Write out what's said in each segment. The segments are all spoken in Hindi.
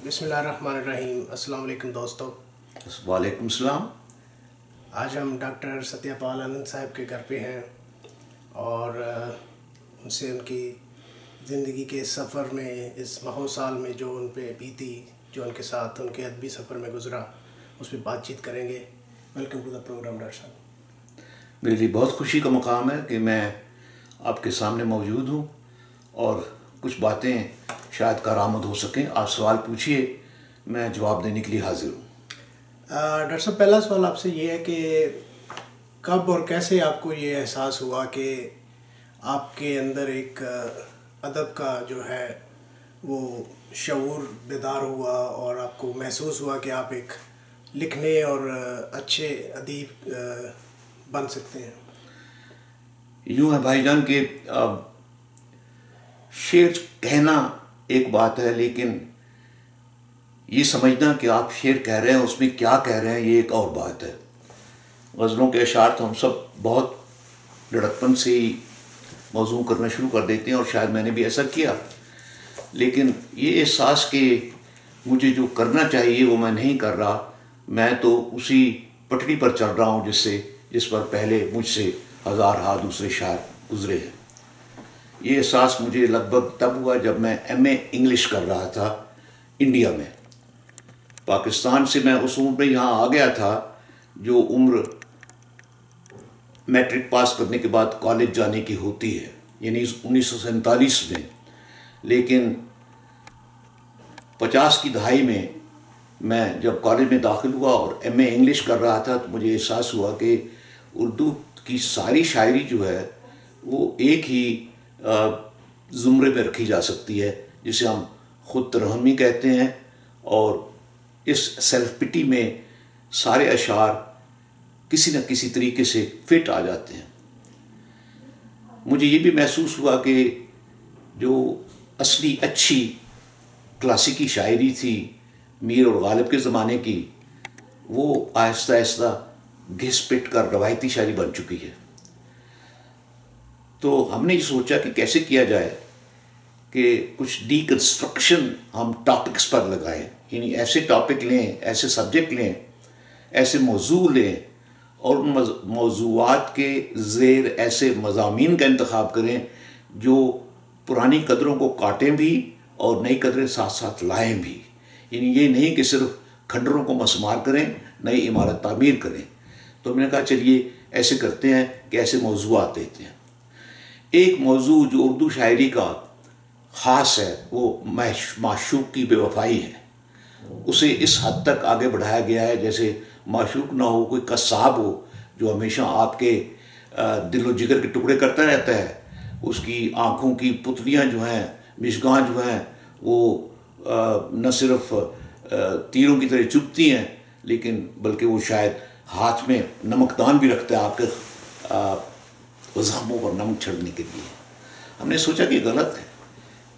बिस्मिल्लाहिर्रहमानिर्रहीम। अस्सलाम वालेकुम दोस्तों। वालेकुम सलाम। आज हम डॉक्टर सत्यपाल आनंद साहब के घर पे हैं और उनसे उनकी ज़िंदगी के सफ़र में, इस महो साल में जो उन पे बीती, जो उनके साथ उनके अदबी सफ़र में गुज़रा, उस पर बातचीत करेंगे। Welcome to the program doctor साहब। मेरे लिए बहुत खुशी का मुकाम है कि मैं आपके सामने मौजूद हूँ और कुछ बातें शायद कारामद हो सकें। आप सवाल पूछिए, मैं जवाब देने के लिए हाजिर हूँ। डॉक्टर साहब, पहला सवाल आपसे ये है कि कब और कैसे आपको ये एहसास हुआ कि आपके अंदर एक अदब का जो है वो शऊर बेदार हुआ और आपको महसूस हुआ कि आप एक लिखने और अच्छे अदीब बन सकते हैं? यूँ है भाईजान कि शेर कहना एक बात है, लेकिन ये समझना कि आप शेर कह रहे हैं उसमें क्या कह रहे हैं ये एक और बात है। गज़लों के अशार तो हम सब बहुत लड़कपन से ही मौजू करना शुरू कर देते हैं और शायद मैंने भी ऐसा किया, लेकिन ये एहसास कि मुझे जो करना चाहिए वो मैं नहीं कर रहा, मैं तो उसी पटड़ी पर चल रहा हूँ जिस पर पहले मुझसे हज़ार दूसरे शायर गुजरे हैं। ये एहसास मुझे लगभग तब हुआ जब मैं MA इंग्लिश कर रहा था इंडिया में। पाकिस्तान से मैं उस उम्र में यहाँ आ गया था जो उम्र मैट्रिक पास करने के बाद कॉलेज जाने की होती है, यानी 1947 में। लेकिन 50 की दहाई में मैं जब कॉलेज में दाखिल हुआ और MA इंग्लिश कर रहा था तो मुझे एहसास हुआ कि उर्दू की सारी शायरी जो है वो एक ही ज़ुमरे में रखी जा सकती है, जिसे हम ख़ुद तरहमी कहते हैं, और इस सेल्फ पिटी में सारे अशार किसी न किसी तरीके से फिट आ जाते हैं। मुझे ये भी महसूस हुआ कि जो असली अच्छी क्लासिकी शायरी थी मीर और गालिब के ज़माने की, वो आहिस्ता आहिस्ता घिस पिट कर रवायती शायरी बन चुकी है। तो हमने ये सोचा कि कैसे किया जाए कि कुछ डीकंस्ट्रक्शन हम टॉपिक्स पर लगाएं, यानी ऐसे टॉपिक लें, ऐसे सब्जेक्ट लें, ऐसे मौजू लें और उन मौजूआत के ज़ेर ऐसे मज़ामीन का इंतख़ाब करें जो पुरानी कदरों को काटें भी और नई कदरें साथ साथ लाएं भी। यानी ये नहीं कि सिर्फ खंडरों को मसमार करें, नई इमारत तामीर करें। तो हमने कहा चलिए ऐसे करते हैं कि ऐसे मौजूआत देते हैं। एक मौजू जो उर्दू शायरी का ख़ास है वो माशूक की बेवफाई है। उसे इस हद तक आगे बढ़ाया गया है जैसे माशूक ना हो, कोई कसाब हो जो हमेशा आपके दिलो जिगर के टुकड़े करता रहता है। उसकी आँखों की पुतलियाँ जो हैं, मिशगां जो हैं, वो न सिर्फ तीरों की तरह चुभती हैं, लेकिन बल्कि वो शायद हाथ में नमकदान भी रखता है आपके ज़ख्मों पर नमक छिड़कने के लिए। हमने सोचा कि गलत है,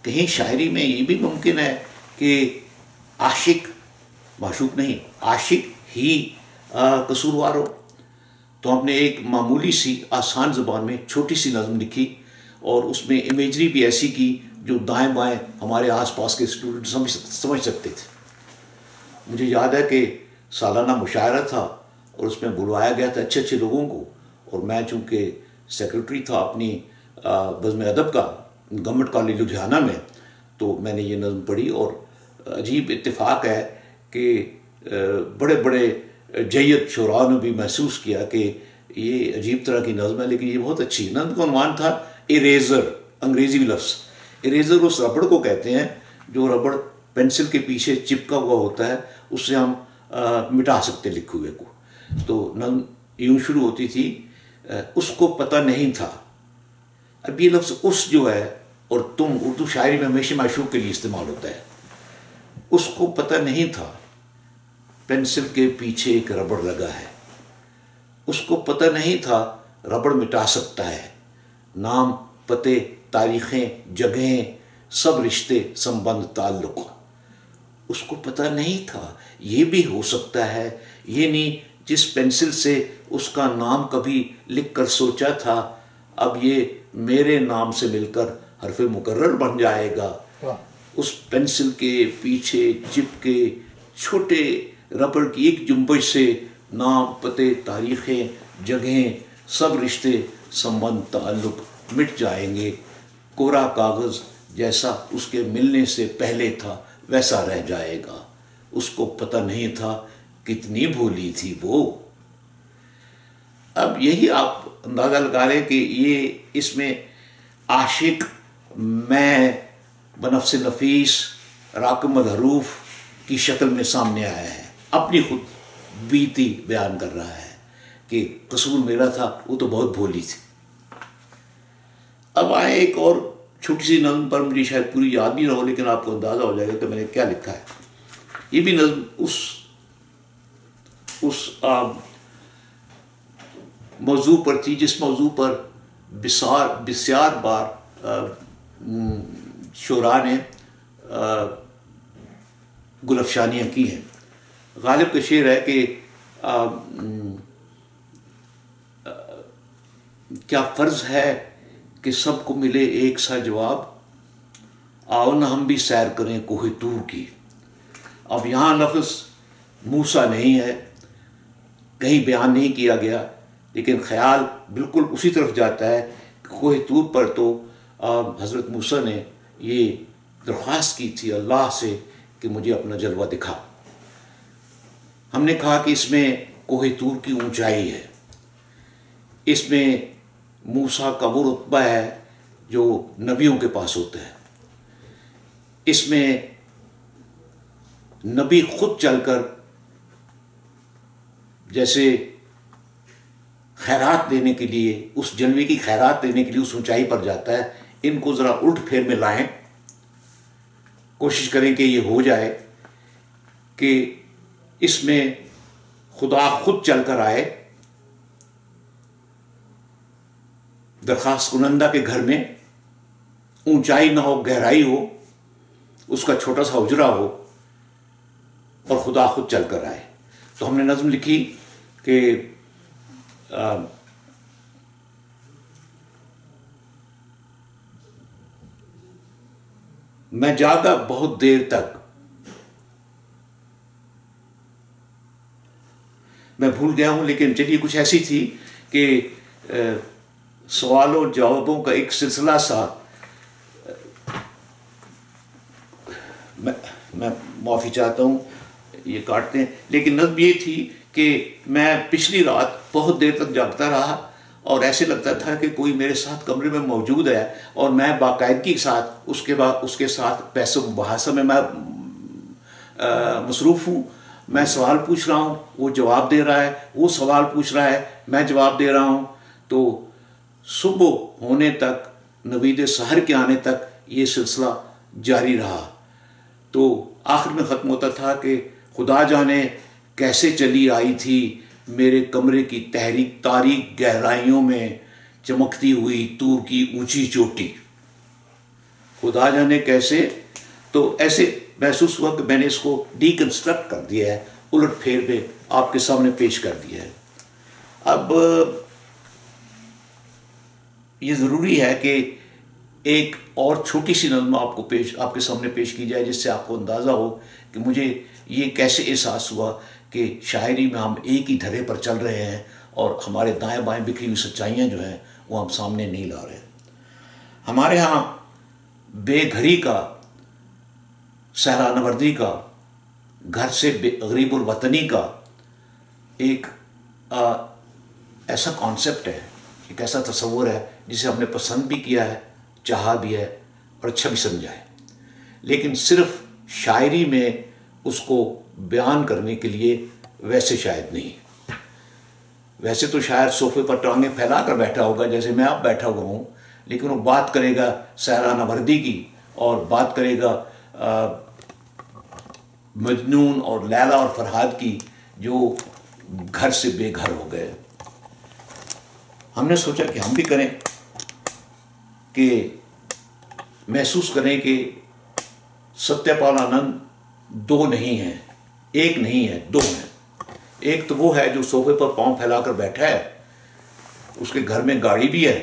कहीं शायरी में ये भी मुमकिन है कि आशिक, माशूक नहीं, आशिक ही कसूरवार हो। तो हमने एक मामूली सी आसान ज़बान में छोटी सी नज़म लिखी और उसमें इमेजरी भी ऐसी की जो दाएं बाएं हमारे आसपास के स्टूडेंट समझ सकते थे। मुझे याद है कि सालाना मुशायरा था और उसमें बुलवाया गया था अच्छे अच्छे लोगों को, और मैं चूँकि सेक्रेटरी था अपनी बज़्म अदब का गवर्नमेंट कॉलेज लुधियाना में, तो मैंने ये नज़म पढ़ी और अजीब इत्तेफाक है कि बड़े बड़े जय्यद शुरा ने भी महसूस किया कि ये अजीब तरह की नज़म है लेकिन ये बहुत अच्छी। नज़म का उन्वान था इरेज़र, अंग्रेज़ी लफ्ज़। इरेज़र उस रबड़ को कहते हैं जो रबड़ पेंसिल के पीछे चिपका हुआ होता है, उससे हम मिटा सकते लिखे हुए को। तो नज़म यूँ शुरू होती थी, उसको पता नहीं था। अब ये लफ्ज़ उस जो है और तुम उर्दू शायरी में हमेशा माशूक के लिए इस्तेमाल होता है। उसको पता नहीं था पेंसिल के पीछे एक रबड़ लगा है, उसको पता नहीं था रबड़ मिटा सकता है। नाम, पते, तारीखें, जगहें, सब रिश्ते, संबंध, ताल्लुक़, उसको पता नहीं था ये भी हो सकता है। ये नहीं जिस पेंसिल से उसका नाम कभी लिख कर सोचा था, अब ये मेरे नाम से मिलकर हरफ़े मुकर्रर बन जाएगा। उस पेंसिल के पीछे चिपके छोटे रबड़ की एक जुम्बश से नाम, पते, तारीखें, जगहें, सब रिश्ते, संबंध, ताल्लुक मिट जाएंगे। कोरा कागज़ जैसा उसके मिलने से पहले था वैसा रह जाएगा। उसको पता नहीं था कितनी भोली थी वो। अब यही आप अंदाज़ा लगा लें कि ये इसमें आशिक मैं बनफ्स नफीस राकम मदहरूफ की शक्ल में सामने आया है, अपनी खुद बीती बयान कर रहा है कि कसूर मेरा था, वो तो बहुत भोली थी। अब आए एक और छोटी सी नज़्म पर, मुझे शायद पूरी याद नहीं रहो लेकिन आपको अंदाज़ा हो जाएगा कि मैंने क्या लिखा है। ये भी नज़्म उस मौजू पर थी जिस मौजू पर बिस्यार बार शोरा ने गुलफशानियाँ की हैं। गालिब का शेर है कि क्या फ़र्ज़ है कि सबको मिले एक सा जवाब, आओ न हम भी सैर करें कोहे तूर की। अब यहाँ लफ्ज़ मूसा नहीं है, कहीं बयान नहीं किया गया, लेकिन ख्याल बिल्कुल उसी तरफ जाता है कि कोहे तूर पर तो हज़रत मूसा ने ये दरख्वास्त की थी अल्लाह से कि मुझे अपना जलवा दिखा। हमने कहा कि इसमें कोहे तूर की ऊंचाई है, इसमें मूसा का वो रुतबा है जो नबियों के पास होता है, इसमें नबी खुद चलकर जैसे खैरात देने के लिए, उस जलवे की खैरात देने के लिए उस ऊंचाई पर जाता है। इनको ज़रा उल्ट फेर में लाएं, कोशिश करें कि ये हो जाए कि इसमें खुदा खुद चल कर आए, दरख्वास्त कुनंदा के घर में ऊंचाई ना हो, गहराई हो, उसका छोटा सा उजरा हो और खुदा खुद चल कर आए। तो हमने नज़्म लिखी कि मैं जागा बहुत देर तक, मैं भूल गया हूं, लेकिन चलिए कुछ ऐसी थी कि सवालों जवाबों का एक सिलसिला सा। मैं माफ़ी चाहता हूँ, ये काटते हैं, लेकिन नज़्म ये थी कि मैं पिछली रात बहुत देर तक जागता रहा और ऐसे लगता था कि कोई मेरे साथ कमरे में मौजूद है और मैं बाकायदगी के साथ उसके साथ पैसों मुबाहसा में मैं मसरूफ़ हूँ। मैं सवाल पूछ रहा हूँ, वो जवाब दे रहा है, वो सवाल पूछ रहा है, मैं जवाब दे रहा हूँ। तो सुबह होने तक, नवीद सहर के आने तक ये सिलसिला जारी रहा। तो आखिर में ख़त्म होता था कि खुदा जाने कैसे चली आई थी मेरे कमरे की तारीक गहराइयों में चमकती हुई तूर की ऊंची चोटी। खुदा जाने कैसे, तो ऐसे महसूस हुआ कि मैंने इसको डीकंस्ट्रक्ट कर दिया है, उलट फेर में आपके सामने पेश कर दिया है। अब ये ज़रूरी है कि एक और छोटी सी नज़्म आपके सामने पेश की जाए, जिससे आपको अंदाज़ा हो कि मुझे ये कैसे एहसास हुआ कि शायरी में हम एक ही धरे पर चल रहे हैं और हमारे दाएं बाएं बिखरी हुई सच्चाइयाँ जो हैं वो हम सामने नहीं ला रहे। हमारे यहाँ बेघरी का, सहरानवर्दी का, घर से गरीबुल वतनी का एक ऐसा कॉन्सेप्ट है, एक ऐसा तस्वुर है जिसे हमने पसंद भी किया है, चाहा भी है और अच्छा भी समझा है, लेकिन सिर्फ शायरी में उसको बयान करने के लिए वैसे शायद नहीं। वैसे तो शायद सोफे पर टांगें फैला कर बैठा होगा जैसे मैं अब बैठा हुआ हूँ, लेकिन वो बात करेगा सहरानवर्दी की और बात करेगा मजनून और लैला और फरहाद की जो घर से बेघर हो गए। हमने सोचा कि हम भी करें, कि महसूस करें कि सत्यपाल आनंद दो नहीं हैं, एक नहीं है, दो हैं। एक तो वो है जो सोफे पर पांव फैलाकर बैठा है, उसके घर में गाड़ी भी है,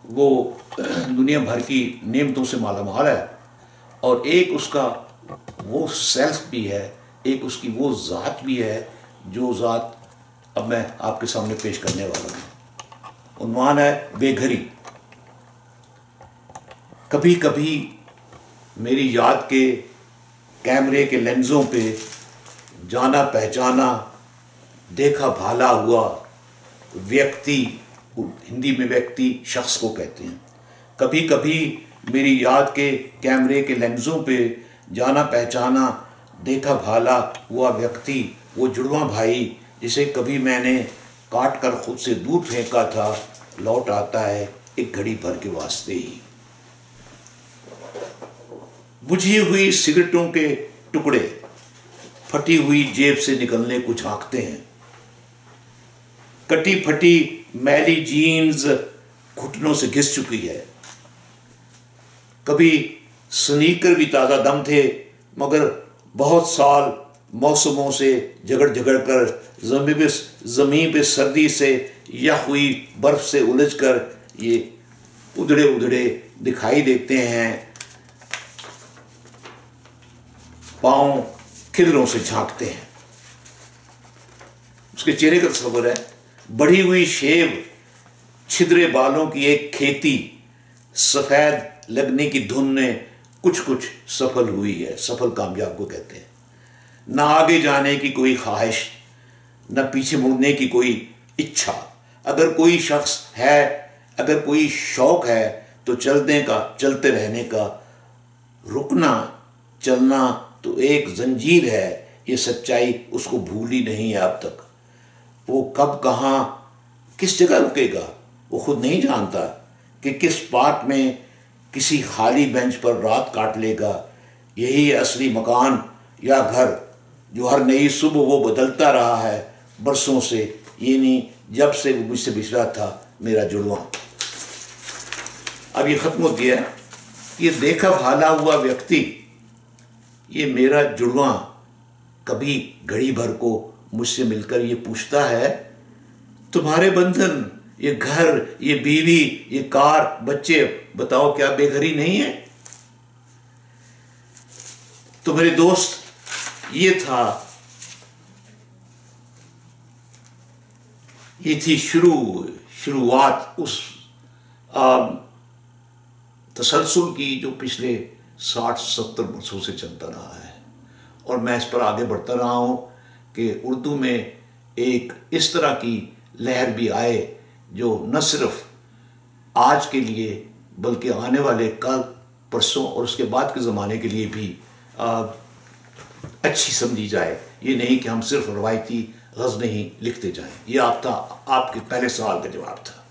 वो दुनिया भर की नेमतों से मालामाल है, और एक उसका वो सेल्फ भी है, एक उसकी वो ज़ात भी है जो ज़ात अब मैं आपके सामने पेश करने वाला हूँ। उन्वान है बेघरी। कभी कभी मेरी याद के कैमरे के लेंसों पे जाना पहचाना देखा भाला हुआ व्यक्ति, हिंदी में व्यक्ति शख्स को कहते हैं, कभी कभी मेरी याद के कैमरे के लेंसों पे जाना पहचाना देखा भाला हुआ व्यक्ति वो जुड़वां भाई जिसे कभी मैंने काट कर खुद से दूर फेंका था, लौट आता है एक घड़ी भर के वास्ते ही। बुझी हुई सिगरेटों के टुकड़े फटी हुई जेब से निकलने को झांकते हैं। कटी फटी मैली जीन्स घुटनों से घिस चुकी है। कभी स्नीकर भी ताज़ा दम थे, मगर बहुत साल मौसमों से झगड़ झगड़ कर ज़मीन पे सर्दी से या हुई बर्फ से उलझकर ये उधड़े उधड़े दिखाई देते हैं। पाँव खिदरों से झांकते हैं। उसके चेहरे का तस्वर है, बढ़ी हुई शेव, छिद्रे बालों की एक खेती, सफ़ेद लगने की धुन में कुछ कुछ सफल हुई है। सफल कामयाब को कहते हैं। ना आगे जाने की कोई ख्वाहिश, न पीछे मुड़ने की कोई इच्छा। अगर कोई शख्स है, अगर कोई शौक है तो चलने का, चलते रहने का। रुकना चलना तो एक जंजीर है, ये सच्चाई उसको भूली नहीं है अब तक। वो कब कहाँ किस जगह रुकेगा वो खुद नहीं जानता कि किस पार्क में किसी खाली बेंच पर रात काट लेगा। यही असली मकान या घर जो हर नई सुबह वो बदलता रहा है बरसों से, ये नहीं जब से वो मुझसे बिछड़ा था मेरा जुड़वां। अब ये ख़त्म हो गया। ये देखा भाला हुआ व्यक्ति, ये मेरा जुड़वां कभी घड़ी भर को मुझसे मिलकर ये पूछता है, तुम्हारे बंधन, ये घर, ये बीवी, ये कार, बच्चे, बताओ क्या बेघरी नहीं है? तो मेरे दोस्त, ये थी शुरुआत उस तसलसल की जो पिछले 60-70 वर्षों से चलता रहा है। और मैं इस पर आगे बढ़ता रहा हूँ कि उर्दू में एक इस तरह की लहर भी आए जो न सिर्फ आज के लिए बल्कि आने वाले कल, परसों और उसके बाद के ज़माने के लिए भी अच्छी समझी जाए। ये नहीं कि हम सिर्फ रवायती गज़लें ही लिखते जाएं। ये आपके पहले सवाल का जवाब था।